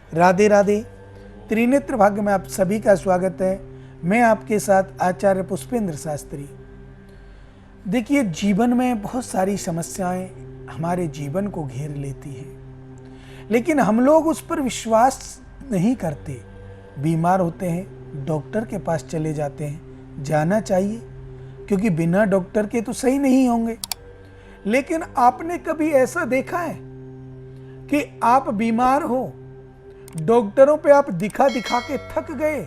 राधे राधे। त्रिनेत्र भाग्य में आप सभी का स्वागत है। मैं आपके साथ आचार्य पुष्पेंद्र शास्त्री। देखिए, जीवन में बहुत सारी समस्याएं हमारे जीवन को घेर लेती हैं, लेकिन हम लोग उस पर विश्वास नहीं करते। बीमार होते हैं, डॉक्टर के पास चले जाते हैं। जाना चाहिए, क्योंकि बिना डॉक्टर के तो सही नहीं होंगे। लेकिन आपने कभी ऐसा देखा है कि आप बीमार हो, डॉक्टरों पे आप दिखा दिखा के थक गए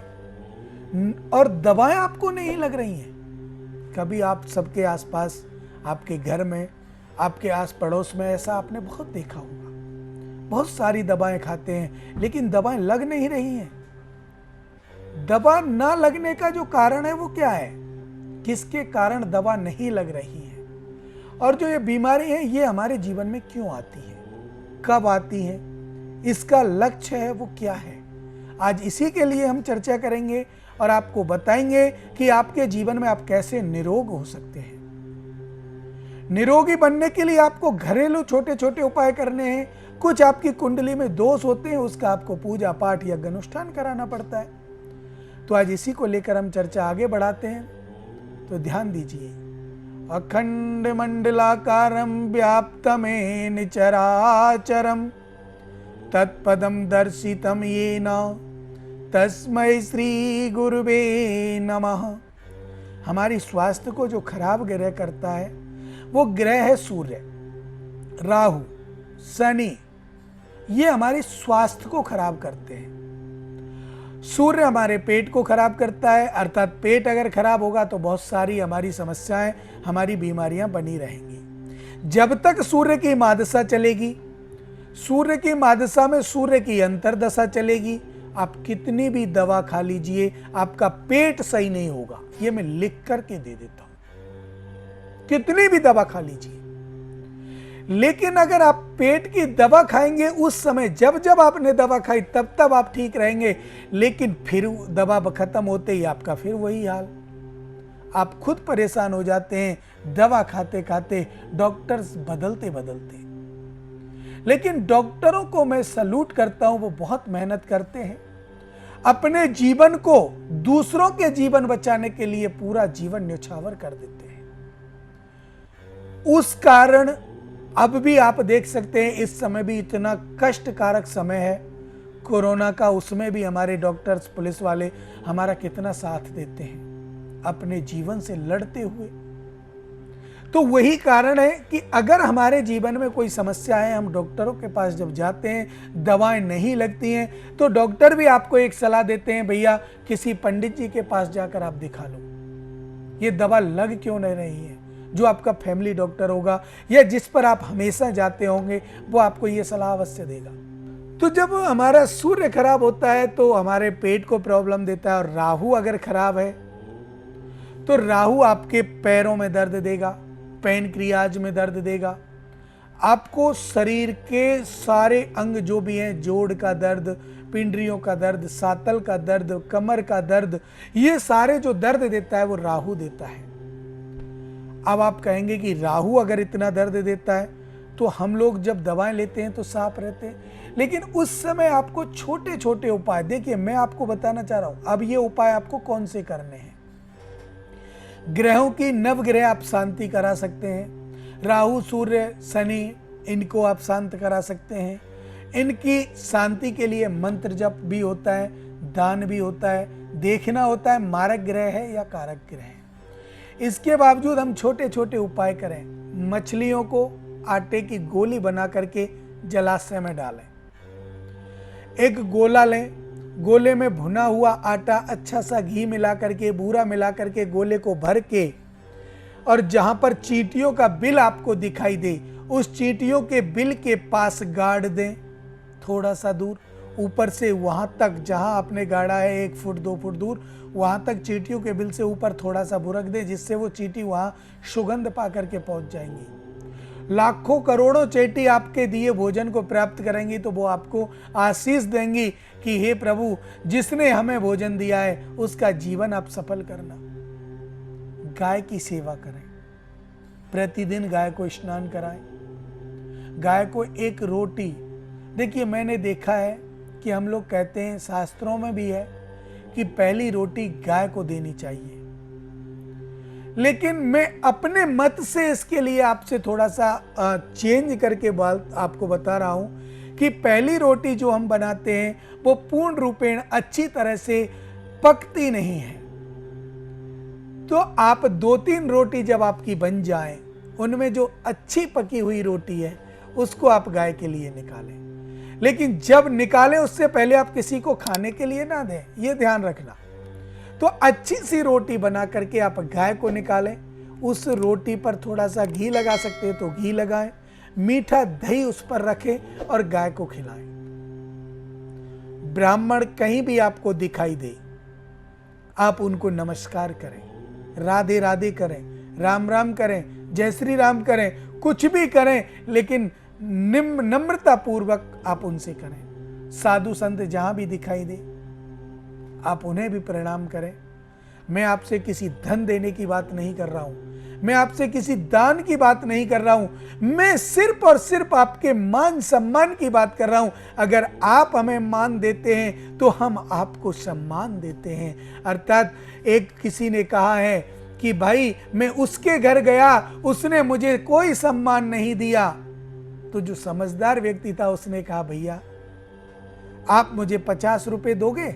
और दवाएं आपको नहीं लग रही हैं? कभी आप सबके आसपास, आपके घर में, आपके आस पड़ोस में ऐसा आपने बहुत देखा होगा। बहुत सारी दवाएं खाते हैं, लेकिन दवाएं लग नहीं रही हैं। दवा ना लगने का जो कारण है वो क्या है? किसके कारण दवा नहीं लग रही है? और जो ये बीमारी है, ये हमारे जीवन में क्यों आती है, कब आती है, इसका लक्ष्य है वो क्या है? आज इसी के लिए हम चर्चा करेंगे और आपको बताएंगे कि आपके जीवन में आप कैसे निरोग हो सकते हैं। निरोगी बनने के लिए आपको घरेलू छोटे छोटे उपाय करने हैं। कुछ आपकी कुंडली में दोष होते हैं, उसका आपको पूजा पाठ या अनुष्ठान कराना पड़ता है। तो आज इसी को लेकर हम चर्चा आगे बढ़ाते हैं। तो ध्यान दीजिए। अखंड मंडलाकारं व्याप्तमेन चराचरम् तत्पदं दर्शितं येन तस्मै श्री गुरुवे नमः। हमारी स्वास्थ्य को जो खराब ग्रह करता है वो ग्रह है सूर्य, राहु, शनि। ये हमारे स्वास्थ्य को खराब करते हैं। सूर्य हमारे पेट को खराब करता है, अर्थात पेट अगर खराब होगा तो बहुत सारी हमारी समस्याएं, हमारी बीमारियां बनी रहेंगी। जब तक सूर्य की महादशा चलेगी, सूर्य की महादशा में सूर्य की अंतर्दशा चलेगी, आप कितनी भी दवा खा लीजिए, आपका पेट सही नहीं होगा। ये मैं लिख करके दे देता हूं। कितनी भी दवा खा लीजिए, लेकिन अगर आप पेट की दवा खाएंगे, उस समय जब जब आपने दवा खाई तब तब आप ठीक रहेंगे, लेकिन फिर दवा खत्म होते ही आपका फिर वही हाल। आप खुद परेशान हो जाते हैं दवा खाते खाते, डॉक्टर्स बदलते बदलते। लेकिन डॉक्टरों को मैं सैल्यूट करता हूं, वो बहुत मेहनत करते हैं। अपने जीवन को दूसरों के जीवन बचाने के लिए पूरा जीवन न्यौछावर कर देते हैं। उस कारण अब भी आप देख सकते हैं, इस समय भी इतना कष्टकारक समय है कोरोना का, उसमें भी हमारे डॉक्टर्स, पुलिस वाले हमारा कितना साथ देते हैं अपने जीवन से लड़ते हुए। तो वही कारण है कि अगर हमारे जीवन में कोई समस्या है, हम डॉक्टरों के पास जब जाते हैं, दवाएं नहीं लगती हैं, तो डॉक्टर भी आपको एक सलाह देते हैं, भैया किसी पंडित जी के पास जाकर आप दिखा लो। ये दवा लग क्यों नहीं रही है? जो आपका फैमिली डॉक्टर होगा या जिस पर आप हमेशा जाते होंगे, वो आपको ये सलाह अवश्य देगा। तो जब हमारा सूर्य खराब होता है तो हमारे पेट को प्रॉब्लम देता है, और राहु अगर खराब है तो राहु आपके पैरों में दर्द देगा, पैनक्रियाज में दर्द देगा, आपको शरीर के सारे अंग जो भी हैं, जोड़ का दर्द, पिंडरियों का दर्द, सातल का दर्द, कमर का दर्द, ये सारे जो दर्द देता है वो राहु देता है। अब आप कहेंगे कि राहु अगर इतना दर्द देता है तो हम लोग जब दवाएं लेते हैं तो साफ रहते हैं, लेकिन उस समय आपको छोटे छोटे उपाय, देखिए मैं आपको बताना चाह रहा हूं। अब ये उपाय आपको कौन से करने हैं? ग्रहों की नवग्रह आप शांति करा सकते हैं। राहु, सूर्य, शनि, इनको आप शांत करा सकते हैं। इनकी शांति के लिए मंत्र जप भी होता है, दान भी होता है, देखना होता है मारक ग्रह है या कारक ग्रह है। इसके बावजूद हम छोटे छोटे उपाय करें। मछलियों को आटे की गोली बना करके जलाशय में डालें। एक गोला लें, गोले में भुना हुआ आटा, अच्छा सा घी मिला करके, बूरा मिला करके गोले को भर के, और जहां पर चींटियों का बिल आपको दिखाई दे, उस चींटियों के बिल के पास गाड़ दें, थोड़ा सा दूर ऊपर से वहां तक जहां आपने गाड़ा है 1 फुट 2 फुट दूर, वहां तक चींटियों के बिल से ऊपर थोड़ा सा बुरक दें, जिससे वो चींटी वहां सुगंध पा करके पहुंच जाएंगी। लाखों करोड़ों चींटी आपके दिए भोजन को प्राप्त करेंगी, तो वो आपको आशीष देंगी कि हे प्रभु, जिसने हमें भोजन दिया है उसका जीवन आप सफल करना। गाय की सेवा करें, प्रतिदिन गाय को स्नान कराएं, गाय को एक रोटी। देखिए मैंने देखा है कि हम लोग कहते हैं, शास्त्रों में भी है कि पहली रोटी गाय को देनी चाहिए, लेकिन मैं अपने मत से इसके लिए आपसे थोड़ा सा चेंज करके आपको बता रहा हूं कि पहली रोटी जो हम बनाते हैं वो पूर्ण रूपेण अच्छी तरह से पकती नहीं है। तो आप 2-3 रोटी जब आपकी बन जाए, उनमें जो अच्छी पकी हुई रोटी है उसको आप गाय के लिए निकालें, लेकिन जब निकालें उससे पहले आप किसी को खाने के लिए ना दें, ये ध्यान रखना। तो अच्छी सी रोटी बना करके आप गाय को निकालें, उस रोटी पर थोड़ा सा घी लगा सकते हैं तो घी लगाएं, मीठा दही उस पर रखें और गाय को खिलाएं। ब्राह्मण कहीं भी आपको दिखाई दे, आप उनको नमस्कार करें, राधे राधे करें, राम राम करें, जय श्री राम करें, कुछ भी करें, लेकिन नम्रता पूर्वक आप उनसे करें। साधु संत जहां भी दिखाई दे आप उन्हें भी प्रणाम करें। मैं आपसे किसी धन देने की बात नहीं कर रहा हूं, मैं आपसे किसी दान की बात नहीं कर रहा हूं, मैं सिर्फ और सिर्फ आपके मान सम्मान की बात कर रहा हूं। अगर आप हमें मान देते हैं तो हम आपको सम्मान देते हैं। अर्थात एक किसी ने कहा है कि भाई मैं उसके घर गया, उसने मुझे कोई सम्मान नहीं दिया, तो जो समझदार व्यक्ति था उसने कहा भैया आप मुझे 50 रुपए दोगे?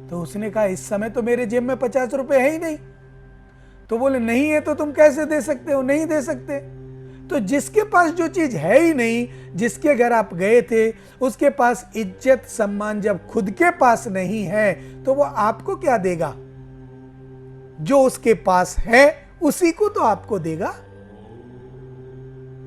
तो उसने कहा इस समय तो मेरे जेब में 50 रुपए है ही नहीं। तो बोले नहीं है तो तुम कैसे दे सकते हो? नहीं दे सकते। तो जिसके पास जो चीज है ही नहीं, जिसके घर आप गए थे, उसके पास इज्जत सम्मान जब खुद के पास नहीं है तो वो आपको क्या देगा? जो उसके पास है उसी को तो आपको देगा।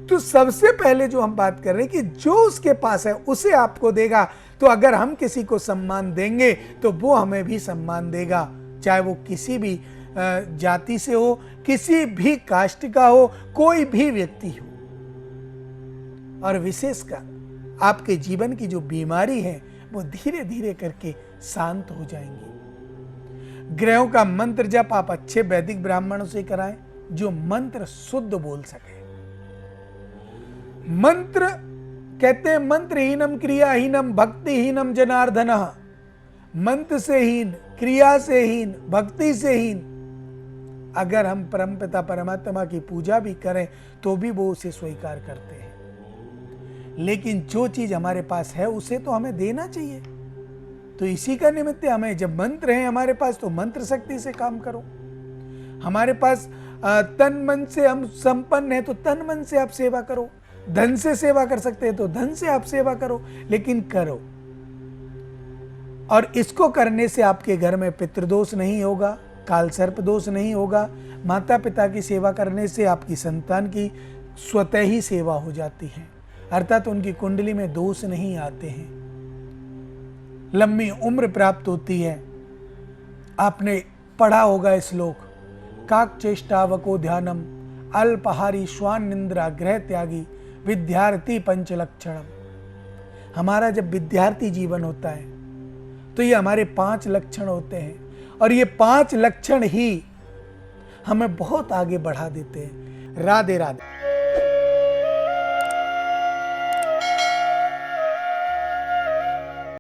तो सबसे पहले जो हम बात कर रहे हैं कि जो उसके पास है उसे आपको देगा। तो अगर हम किसी को सम्मान देंगे तो वो हमें भी सम्मान देगा, चाहे वो किसी भी जाति से हो, किसी भी कास्ट का हो, कोई भी व्यक्ति हो। और विशेषकर आपके जीवन की जो बीमारी है वो धीरे धीरे करके शांत हो जाएंगी। ग्रहों का मंत्र जप आप अच्छे वैदिक ब्राह्मणों से कराएं जो मंत्र शुद्ध बोल सके। मंत्र कहते हैं मंत्रहीनम क्रियाहीनम भक्तिहीनम जनार्दनः। मंत्र से हीन, क्रिया से हीन, भक्ति से हीन अगर हम परमपिता परमात्मा की पूजा भी करें तो भी वो उसे स्वीकार करते हैं। लेकिन जो चीज हमारे पास है उसे तो हमें देना चाहिए। तो इसी का निमित्त हमें, जब मंत्र है हमारे पास तो मंत्र शक्ति से काम करो। हमारे पास तन मन से हम संपन्न है तो तन मन से आप सेवा करो। धन से सेवा कर सकते हैं तो धन से आप सेवा करो, लेकिन करो। और इसको करने से आपके घर में पितृदोष नहीं होगा, काल सर्प दोष नहीं होगा। माता पिता की सेवा करने से आपकी संतान की स्वतः ही सेवा हो जाती है, अर्थात उनकी कुंडली में दोष नहीं आते हैं, लंबी उम्र प्राप्त होती है। आपने पढ़ा होगा श्लोक, काक चेष्टावको ध्यानम अल्पहारी श्वान निंद्रा ग्रह त्यागी विद्यार्थी पंचलक्षणम। हमारा जब विद्यार्थी जीवन होता है तो ये हमारे 5 लक्षण होते हैं और ये 5 लक्षण ही हमें बहुत आगे बढ़ा देते हैं। राधे राधे।